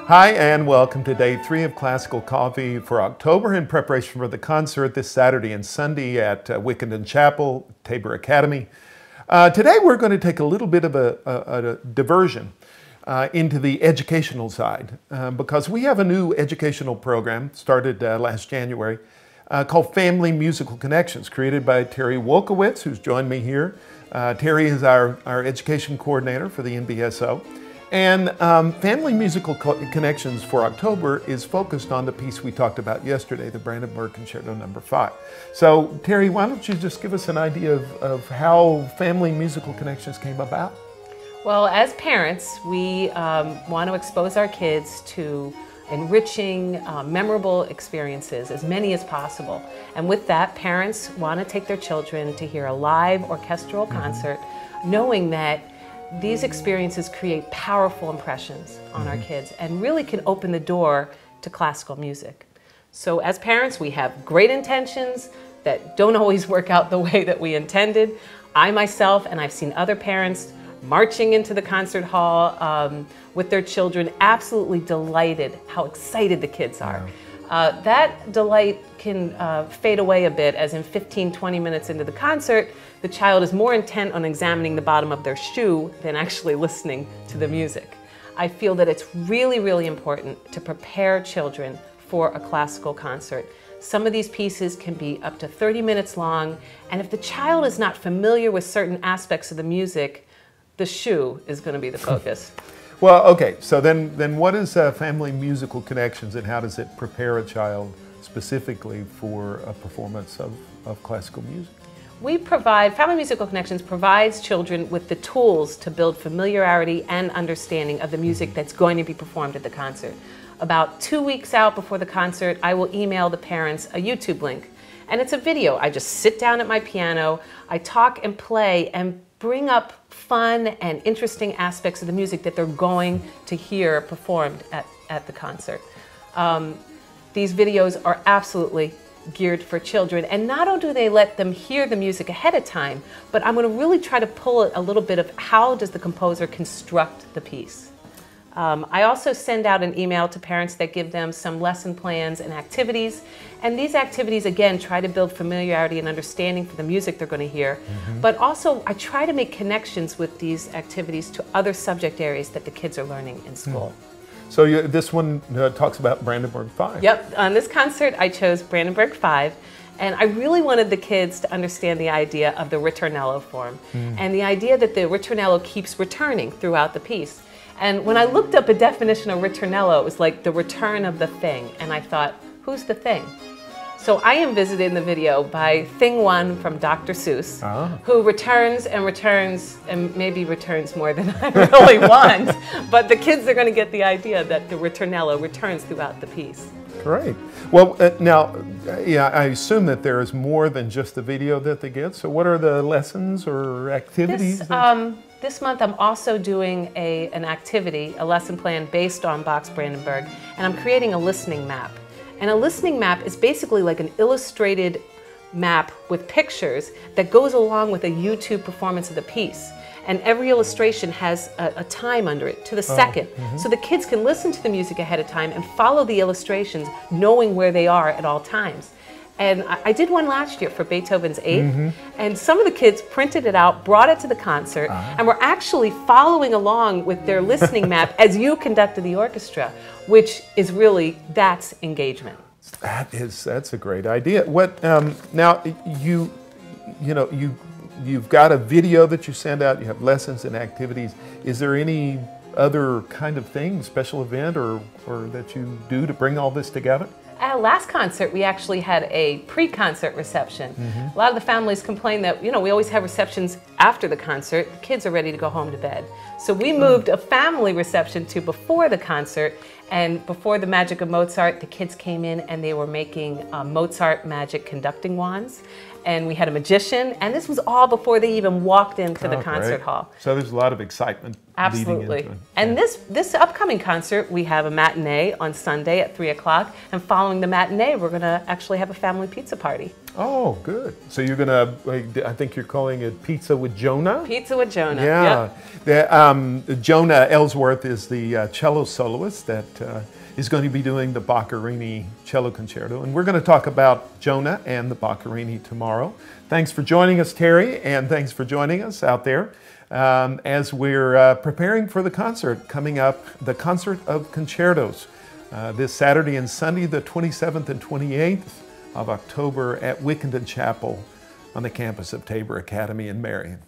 Hi, and welcome to day 3 of Classical Coffee for October in preparation for the concert this Saturday and Sunday at Wickenden Chapel, Tabor Academy. Today we're going to take a little bit of a diversion into the educational side because we have a new educational program started last January called Family Musical Connections, created by Terry Wolkowitz, who's joined me here. Terry is our education coordinator for the NBSO. And Family Musical Connections for October is focused on the piece we talked about yesterday, the Brandenburg Concerto No. 5. So, Terry, why don't you just give us an idea of how Family Musical Connections came about? Well, as parents, we want to expose our kids to enriching, memorable experiences, as many as possible. And with that, parents want to take their children to hear a live orchestral concert, knowing that these experiences create powerful impressions on our kids and really can open the door to classical music. So as parents, we have great intentions that don't always work out the way that we intended. I myself, and I've seen other parents marching into the concert hall with their children, absolutely delighted how excited the kids are. That delight can fade away a bit as in 15-20 minutes into the concert, the child is more intent on examining the bottom of their shoe than actually listening to the music. I feel that it's really, really important to prepare children for a classical concert. Some of these pieces can be up to 30 minutes long, and if the child is not familiar with certain aspects of the music, the shoe is going to be the focus. Well, okay, so then what is Family Musical Connections, and how does it prepare a child specifically for a performance of classical music? Family Musical Connections provides children with the tools to build familiarity and understanding of the music that's going to be performed at the concert. About 2 weeks out before the concert, I will email the parents a YouTube link. And it's a video. I just sit down at my piano, I talk and play and bring up fun and interesting aspects of the music that they're going to hear performed at the concert. These videos are absolutely geared for children, and not only do they let them hear the music ahead of time, but I'm going to really try to pull it a little bit of how does the composer construct the piece. I also send out an email to parents that give them some lesson plans and activities, and these activities again try to build familiarity and understanding for the music they're going to hear, but also I try to make connections with these activities to other subject areas that the kids are learning in school. So this one talks about Brandenburg 5. Yep, on this concert I chose Brandenburg 5, and I really wanted the kids to understand the idea of the ritornello form, and the idea that the ritornello keeps returning throughout the piece. And when I looked up a definition of ritornello, it was like the return of the thing, and I thought, who's the thing? So I am visited in the video by Thing One from Dr. Seuss, who returns and maybe returns more than I really want, but the kids are going to get the idea that the ritornello returns throughout the piece. Great. Well, now, yeah, I assume that there is more than just the video that they get. So what are the lessons or activities? This month I'm also doing an activity, a lesson plan based on Bach's Brandenburg, and I'm creating a listening map. And a listening map is basically like an illustrated map with pictures that goes along with a YouTube performance of the piece. And every illustration has a time under it, to the second. So the kids can listen to the music ahead of time and follow the illustrations, knowing where they are at all times. And I did one last year for Beethoven's 8th, and some of the kids printed it out, brought it to the concert, and were actually following along with their listening map as you conducted the orchestra, which is really, that's engagement. That's a great idea. What now you've got a video that you send out, you have lessons and activities. Is there any other kind of thing, special event or that you do to bring all this together? At last concert, we actually had a pre-concert reception. A lot of the families complain that, we always have receptions after the concert. The kids are ready to go home to bed. So we moved a family reception to before the concert, and before the Magic of Mozart, the kids came in and they were making Mozart magic conducting wands. And we had a magician, and this was all before they even walked into the concert hall. So there's a lot of excitement. Absolutely. Leading into it. And this upcoming concert, we have a matinee on Sunday at 3 o'clock, and following the matinee, we're going to actually have a family pizza party. Oh, good. So you're gonna, I think you're calling it Pizza with Jonah? Pizza with Jonah. Yeah. Yep. Jonah Ellsworth is the cello soloist that is going to be doing the Boccherini Cello Concerto. And we're going to talk about Jonah and the Boccherini tomorrow. Thanks for joining us, Terry, and thanks for joining us out there as we're preparing for the concert coming up, the Concert of Concertos, this Saturday and Sunday, the 27th and 28th of October at Wickenden Chapel on the campus of Tabor Academy in Marion.